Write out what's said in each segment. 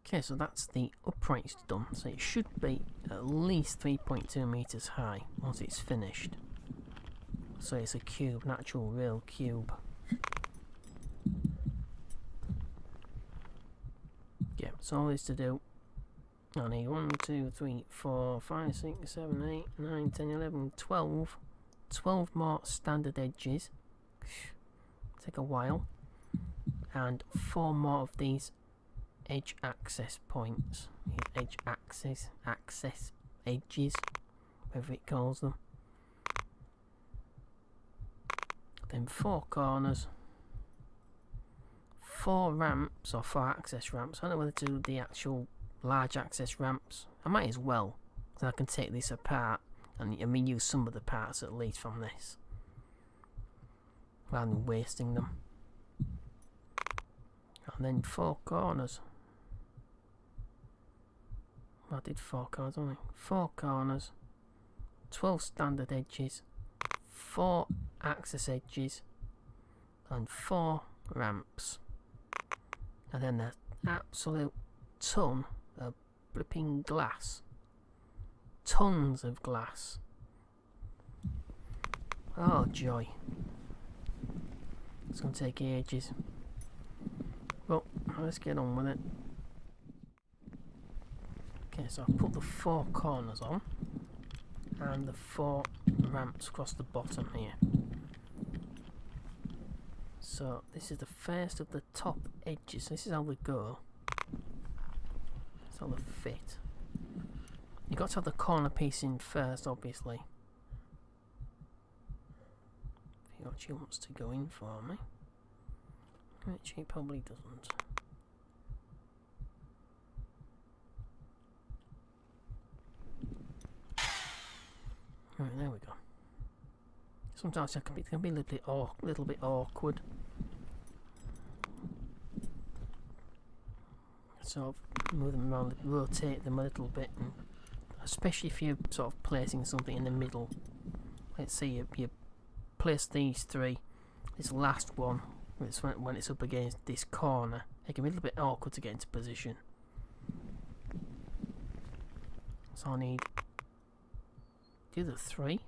Okay, so that's the uprights done. So it should be at least 3.2 meters high once it's finished. So it's a cube, an actual real cube. Yeah, so all is to do. I need 1, 2, 3, 4, 5, 6, 7, 8, 9, 10, 11, 12. 12 more standard edges. Take a while. And 4 more of these edge access points. Edge access edges, whatever it calls them. Then 4 corners. 4 ramps, or 4 access ramps. I don't know whether to do the actual large access ramps. I might as well, so I can take this apart and use some of the parts at least from this, rather than wasting them. And then 4 corners. I did 4 corners only. 4 corners, 12 standard edges, 4 access edges, and 4 ramps. And then there's absolute ton of flipping glass. Tons of glass. Oh joy. It's going to take ages. Well, let's get on with it. Okay, so I've put the 4 corners on and the 4 ramps across the bottom here. So this is the first of the top edges. This is how they go. That's how they fit. You've got to have the corner piece in first, obviously. If he actually wants to go in for me. Which he probably doesn't. Right, there we go. Sometimes it can be a little bit awkward. Sort of move them around, rotate them a little bit, and especially if you're sort of placing something in the middle. Let's say you place these 3. This last one, when it's up against this corner, it can be a little bit awkward to get into position. So I need the other 3.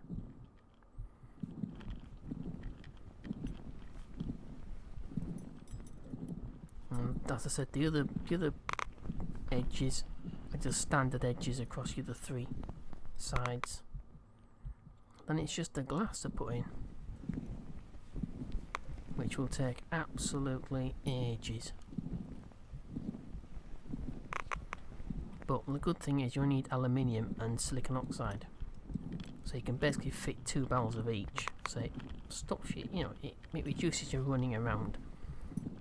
And as I said, the other edges are just standard edges across the other 3 sides. Then it's just the glass to put in, which will take absolutely ages. But the good thing is you only need aluminium and silicon oxide, so you can basically fit 2 barrels of each. So it stops you, it reduces your running around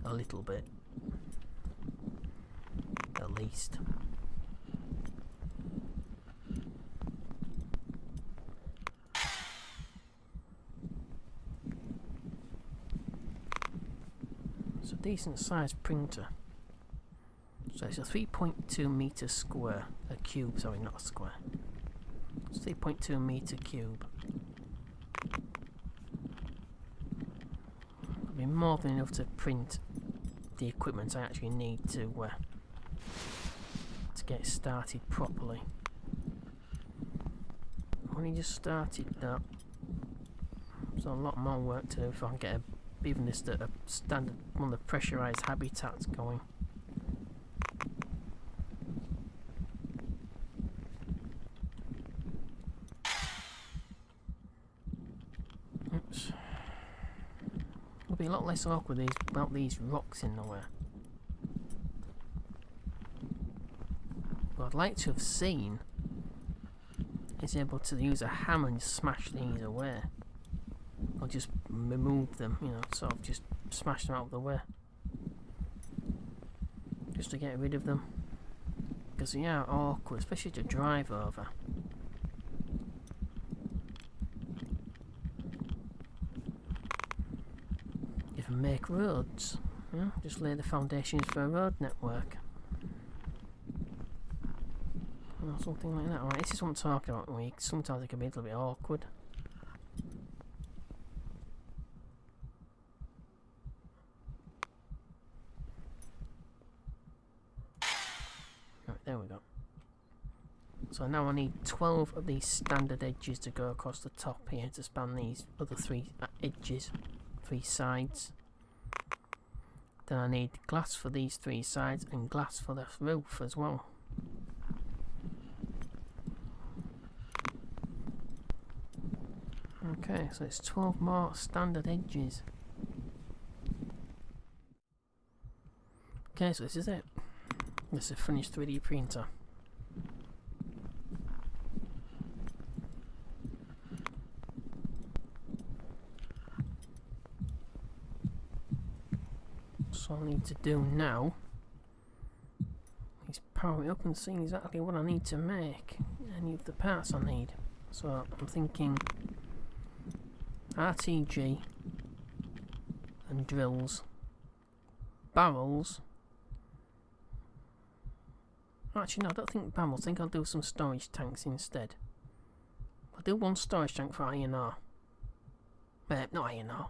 a little bit, at least. It's a decent sized printer. So it's a 3.2 meter square, a cube, sorry, not a square. It's 3.2 meter cube. It'll be more than enough to print the equipment I actually need to get started properly. Only just started that. There's a lot more work to do if I can get even just a standard one of the pressurized habitats going. Oops. It'll be a lot less awkward about these rocks in the way. What I'd like to have seen is able to use a hammer and smash these away. Or just remove them, sort of just smash them out of the way. Just to get rid of them. Because they are awkward, especially to drive over. Even make roads. Just lay the foundations for a road network. Or something like that. Alright, this is what I'm talking about. Sometimes it can be a little bit awkward. So now I need 12 of these standard edges to go across the top here to span these other 3 edges, 3 sides. Then I need glass for these 3 sides and glass for the roof as well. Okay, so it's 12 more standard edges. Okay, so this is it. This is a finished 3D printer. So all I need to do now is power it up and see exactly what I need to make, any of the parts I need. So I'm thinking RTG and drills, barrels. Actually no, I don't think barrels, I think I'll do some storage tanks instead. I'll do 1 storage tank for iron ore. Not iron ore,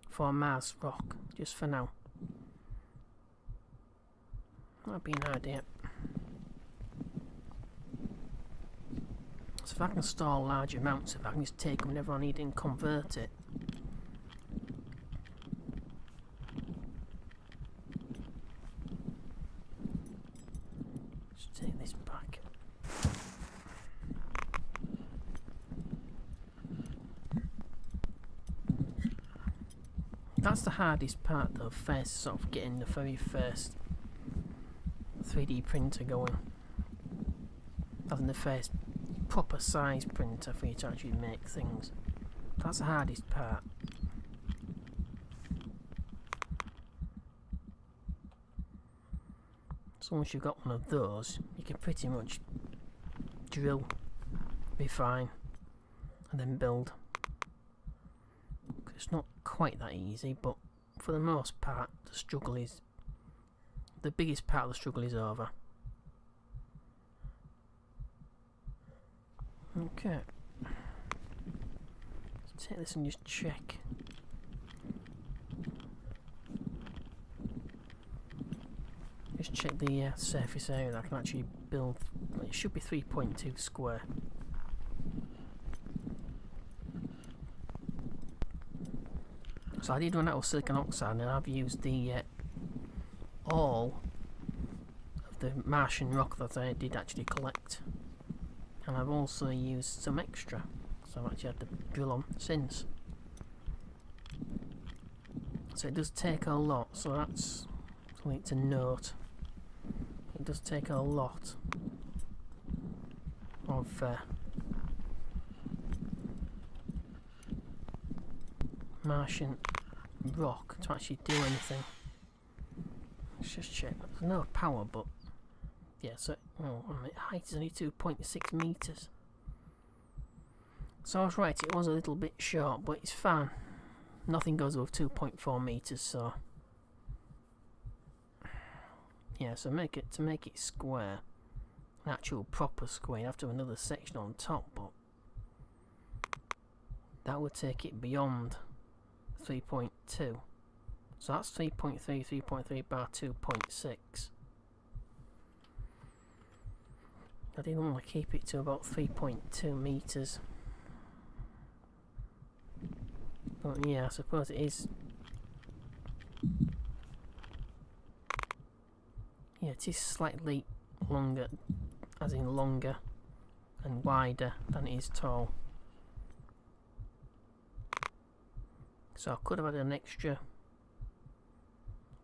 for Mars rock, just for now. That'd be an idea. So if I can store large amounts, if I can just take them whenever I need it and convert it. Just take this back. That's the hardest part though, first sort of getting the very first 3D printer going. That's the first proper size printer for you to actually make things. That's the hardest part. So once you've got one of those, you can pretty much drill, refine, and then build. It's not quite that easy, but for the most part, the biggest part of the struggle is over. Okay. Let's take this and just check. Just check the surface area that I can actually build. It should be 3.2 square. So I did run out of silicon oxide and I've used the all of the Martian rock that I did actually collect, and I've also used some extra, so I've actually had to drill on since. So it does take a lot, so that's something to note. It does take a lot of Martian rock to actually do anything. Let's just check. There's no power, but yeah, so height is only 2.6 meters. So I was right, it was a little bit short, but it's fine. Nothing goes over 2.4 meters, so yeah. So to make it square, an actual proper square, you have to have another section on top, but that would take it beyond 3.2. So that's 3.3, 3.3 bar 2.6. I didn't want to keep it to about 3.2 meters. But yeah, I suppose it is. Yeah, it is slightly longer, as in longer and wider than it is tall. So I could have had an extra.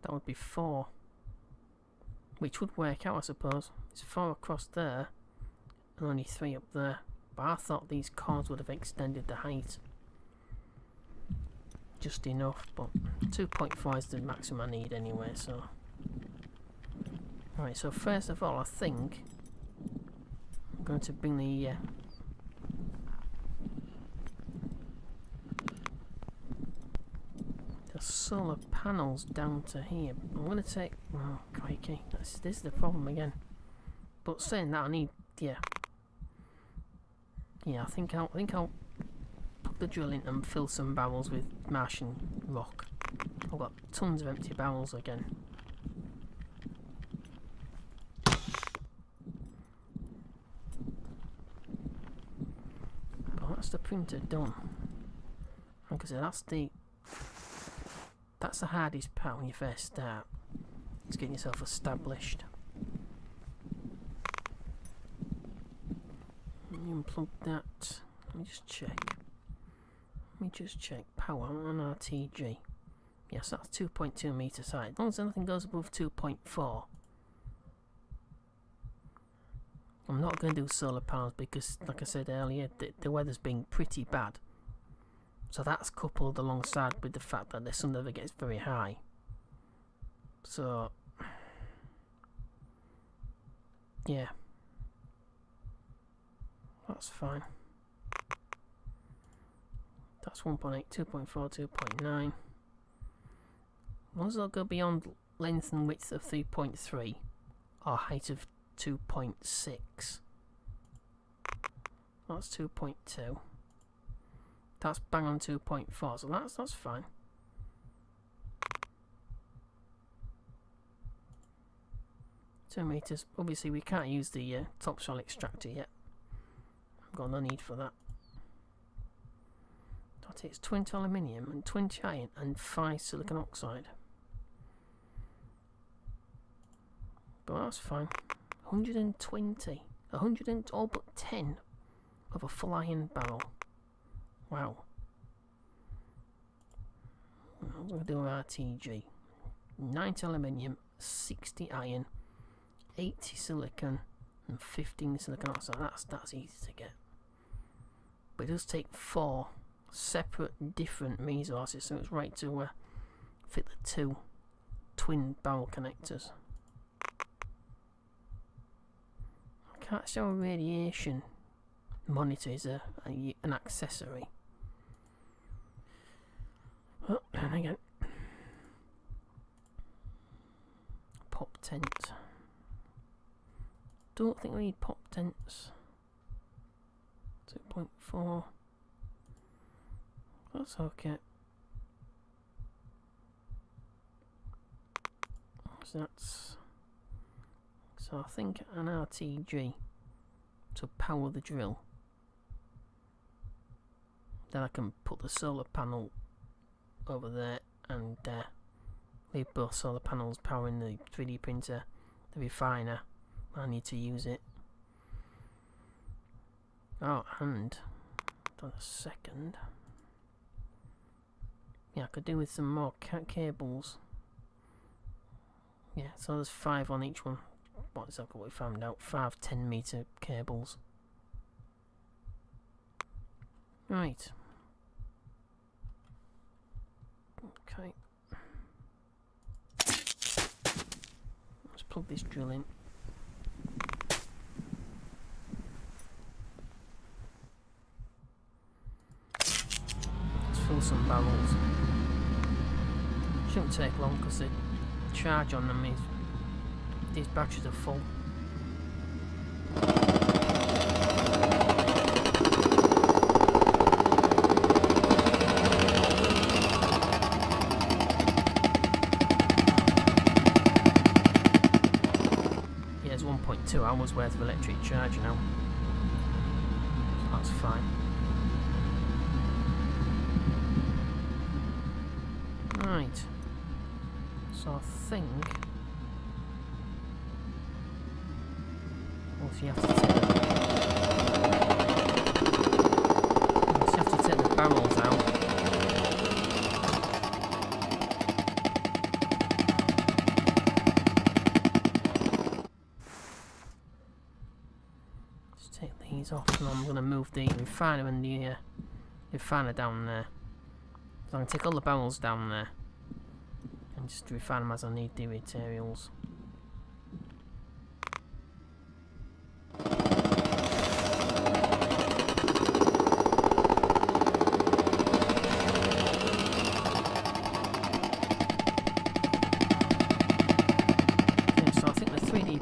That would be 4, which would work out, I suppose. It's 4 across there and only 3 up there, but I thought these cords would have extended the height just enough, but 2.4 is the maximum I need anyway. So alright, so first of all I think I'm going to bring the solar panels down to here. I'm going to take, oh crikey, this is the problem again. But saying that, I need, yeah, I think I'll put the drill in and fill some barrels with Martian rock. I've got tons of empty barrels again. the printer done. Like I said, that's the hardest part when you first start. It's getting yourself established. You unplug that. Let me just check. Power on RTG. Yes, that's 2.2 meters high. As long as anything goes above 2.4. I'm not going to do solar panels because, like I said earlier, the weather's been pretty bad. So that's coupled alongside with the fact that the sun never gets very high. So, yeah. That's fine. That's 1.8, 2.4, 2.9. Once it'll go beyond length and width of 3.3 or height of 2.6. That's 2.2. That's bang on 2.4, so that's fine. Two meters. Obviously, we can't use the topsoil extractor yet. I've got no need for that. That is 20 aluminium and 20 iron and 5 silicon oxide. But that's fine. 120. 100 and all but 10 of a full iron barrel. Wow. I'm going to do RTG. 90 aluminium, 60 iron, 80 silicon, and 15 silicon oxide. That's easy to get. But it does take 4 separate different resources, so it's right to fit the 2 twin barrel connectors. I can't show a radiation monitor is an accessory. Oh, and again, pop tent. Don't think we need pop tents. 2.4. That's okay. So I think an RTG to power the drill. Then I can put the solar panel over there and leave both solar panels powering the 3D printer, the refiner. I need to use it. Oh, and hold on a second. Yeah, I could do with some more cables. Yeah, so there's 5 on each one. What exactly we found out? 5 10-meter cables. Right. Okay. Let's plug this drill in. Let's fill some barrels. Shouldn't take long because the charge on them is, these batteries are full. Yeah, it's 1.2 hours worth of electric charge now. So that's fine. Right. So I think you have to take the barrels out. Just take these off, and I'm going to move the refiner and the refiner down there. So I'm going to take all the barrels down there and just refine them as I need the materials.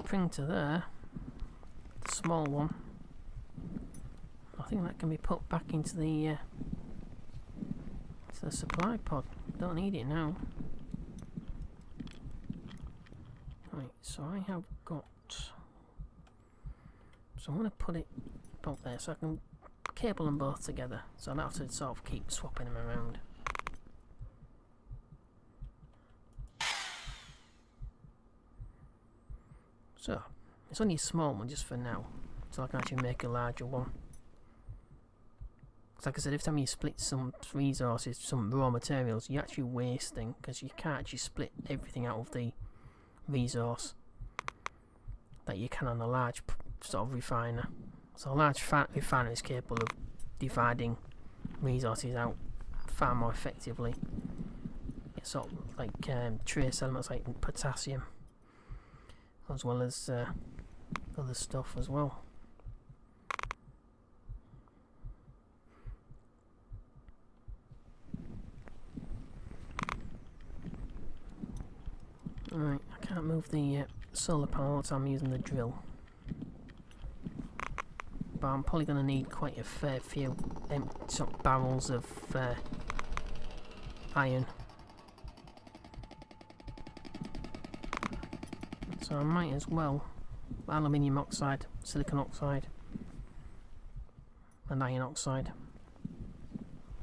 Printer there, the small one, I think that can be put back into the supply pod. Don't need it now. Right, so I have got, so I'm going to put it up there so I can cable them both together, so I'll have to sort of keep swapping them around. So, it's only a small one just for now, so I can actually make a larger one. Because like I said, every time you split some resources, some raw materials, you're actually wasting, because you can't actually split everything out of the resource that you can on a large sort of refiner. So a large refiner is capable of dividing resources out far more effectively. It's sort of like trace elements like potassium, as well as other stuff as well. Right, I can't move the solar panel, so I'm using the drill. But I'm probably going to need quite a fair few sort of barrels of iron. So I might as well aluminium oxide, silicon oxide and iron oxide.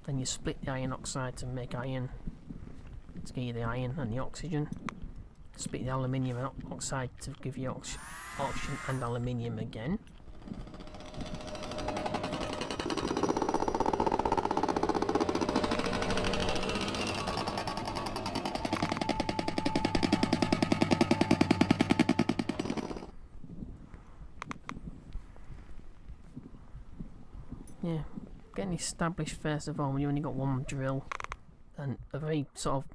Then you split the iron oxide to make iron, to give you the iron and the oxygen. Split the aluminium oxide to give you oxygen and aluminium again. Yeah, getting established first of all when you only got one drill and a very sort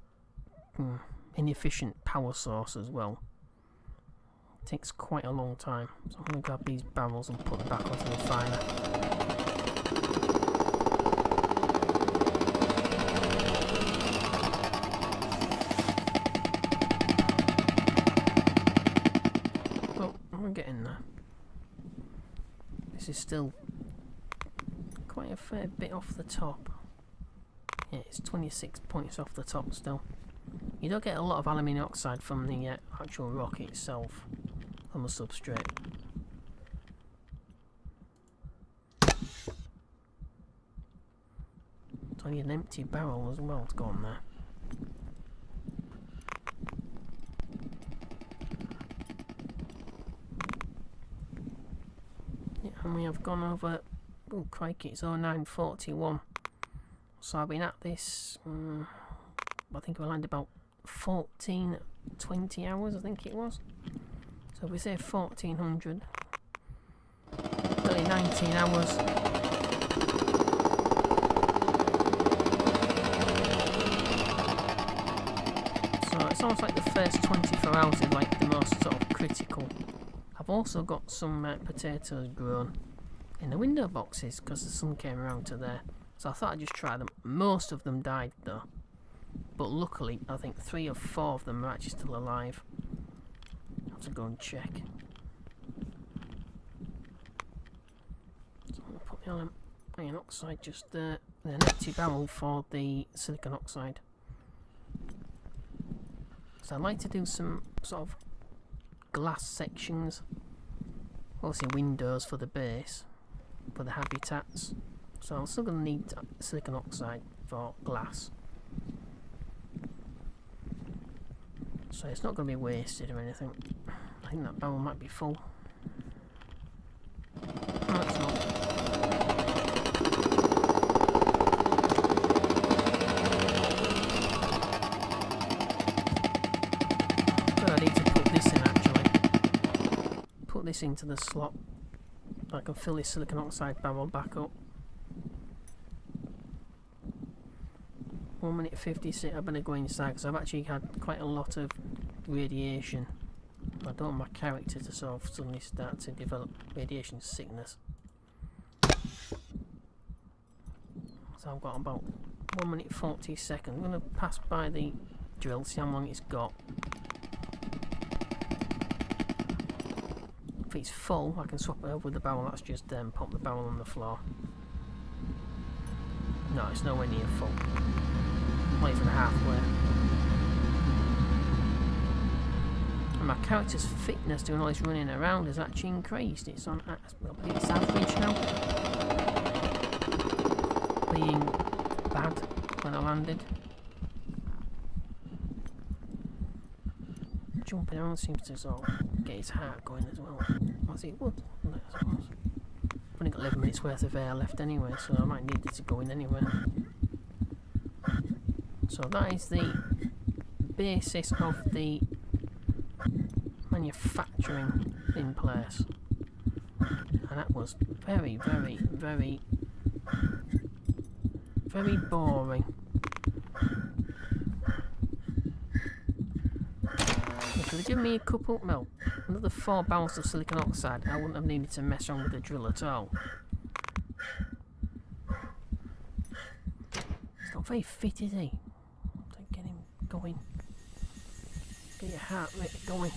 of inefficient power source as well. It takes quite a long time. So I'm going to grab these barrels and put them back onto the refiner. Oh, I'm getting there. This is still quite a fair bit off the top. Yeah, it's 26 points off the top still. You don't get a lot of aluminium oxide from the actual rock itself, from the substrate. It's only an empty barrel as well to go on there. Yeah, and we have gone over. Oh crikey, it's 09:41. So I've been at this. I think we landed about 14-20 hours, I think it was. So if we say 1400, nearly 19 hours. So it's almost like the first 24 hours is like the most sort of critical. I've also got some potatoes grown in the window boxes because the sun came around to there. So I thought I'd just try them. Most of them died though. But luckily, I think 3 or 4 of them are actually still alive. I have to go and check. So I'm going to put the iron oxide just there, and an empty barrel for the silicon oxide. So I'd like to do some sort of glass sections. Obviously windows for the base, for the habitats. So I'm still going to need silicon oxide for glass. So it's not going to be wasted or anything. I think that barrel might be full. No, it's not. So I need to put this in actually. Put this into the slot. I can fill this silicon oxide barrel back up. 1 minute 56. I better go inside because I've actually had quite a lot of radiation. I don't want my character to sort of suddenly start to develop radiation sickness. So I've got about 1 minute 40 seconds. I'm going to pass by the drill, see how long it's got. If it's full, I can swap it over with the barrel. That's just pop the barrel on the floor. No, it's nowhere near full. Not even halfway. And my character's fitness doing all this running around has actually increased. It's on its average now. being bad when I landed. Jumping around seems to sort of get his heart going as well, as it would, I suppose. I've only got 11 minutes worth of air left anyway, so I might need it to go in anyway. So that is the basis of the manufacturing in place. And that was very, very, very, very boring. If they'd given me a couple, well, another 4 barrels of silicon oxide, I wouldn't have needed to mess around with the drill at all. It's not very fit, is he? So get him going. Get your heart rate going.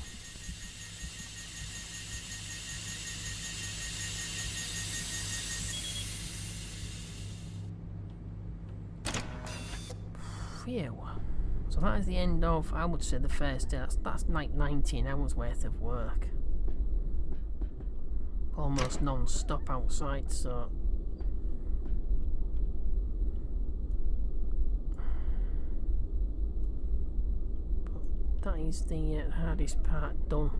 Phew. So that is the end of, I would say, the first day. That's like 19 hours worth of work. Almost non-stop outside, so... But that is the hardest part done.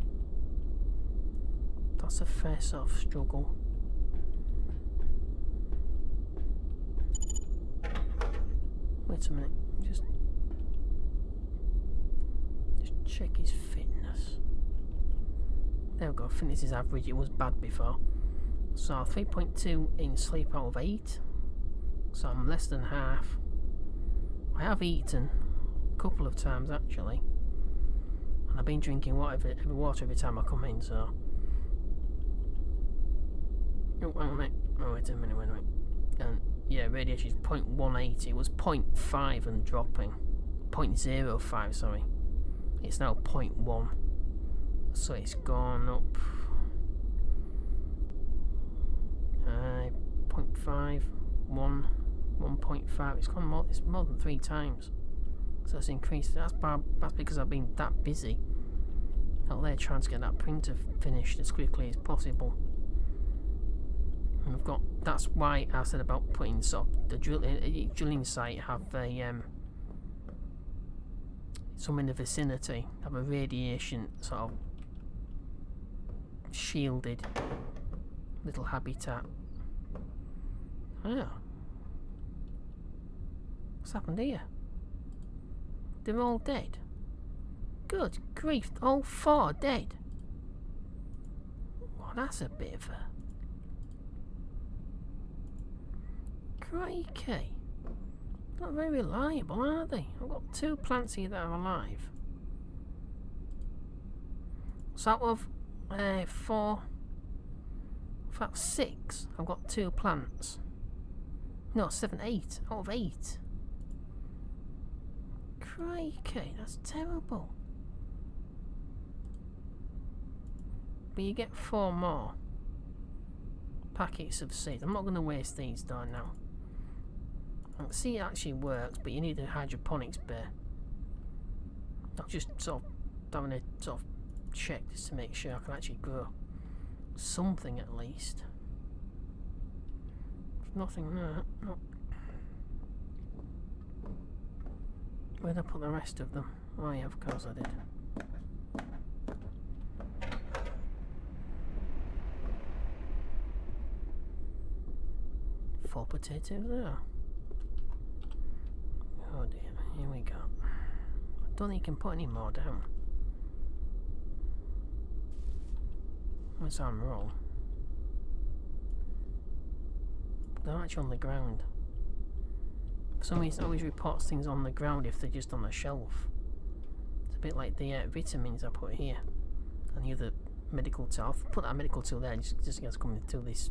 That's a fair sort of struggle. Wait a minute, just check his fitness. There we go, fitness is average, it was bad before. So 3.2 in sleep out of 8. So I'm less than half. I have eaten a couple of times actually. And I've been drinking water every time I come in, so... Oh, hang on a minute. Oh, wait a minute, wait a minute. And yeah, radiation is 0.18. It was 0.5 and dropping. 0.05, sorry. It's now 0.1. So it's gone up 0.5, 1, 1.5. It's gone more. It's more than 3 times. So it's increased. That's because I've been that busy out there trying to get that printer finished as quickly as possible. And we've got. That's why I said about putting sort of the drilling site have a some in the vicinity, have a radiation sort of shielded little habitat. Oh. What's happened here? They're all dead. Good grief, all 4 dead. Well, that's a bit of a... Crikey. Not very reliable, are they? I've got 2 plants here that are alive. So out of 4, in fact 6, I've got 2 plants. No, 7, 8. Out of 8. Crikey, that's terrible. But you get 4 more packets of seeds. I'm not going to waste these though now. See, it actually works, but you need a hydroponics bay. Not just sort of having a sort of check just to make sure I can actually grow something at least. There's nothing there. No. Where'd I put the rest of them? Oh yeah, of course I did. Four potatoes there. Oh dear, here we go. I don't think you can put any more down. What's on roll? They're actually on the ground. For some reason it always reports things on the ground if they're just on the shelf. It's a bit like the vitamins I put here. And the other medical tool. I'll put that medical tool there just in case coming to this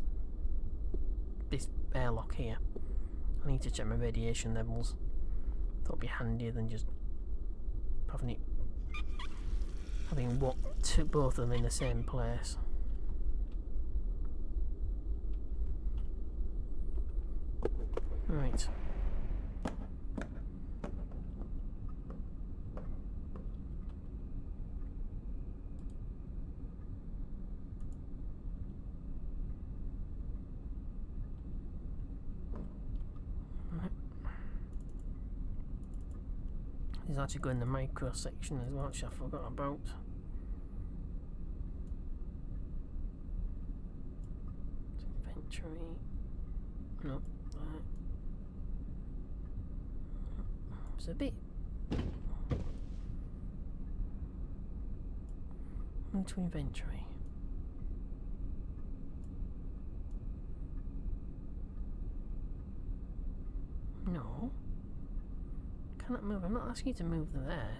airlock here. I need to check my radiation levels. That'll be handier than just having both of them in the same place. Right. actually go in the micro section as well, which I forgot about. Inventory. No. It's a bit. Move to inventory. No. Cannot move. I'm not asking you to move there.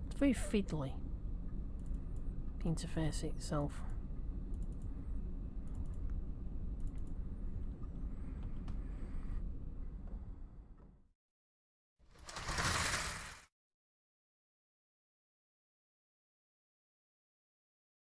It's very fiddly. The interface itself.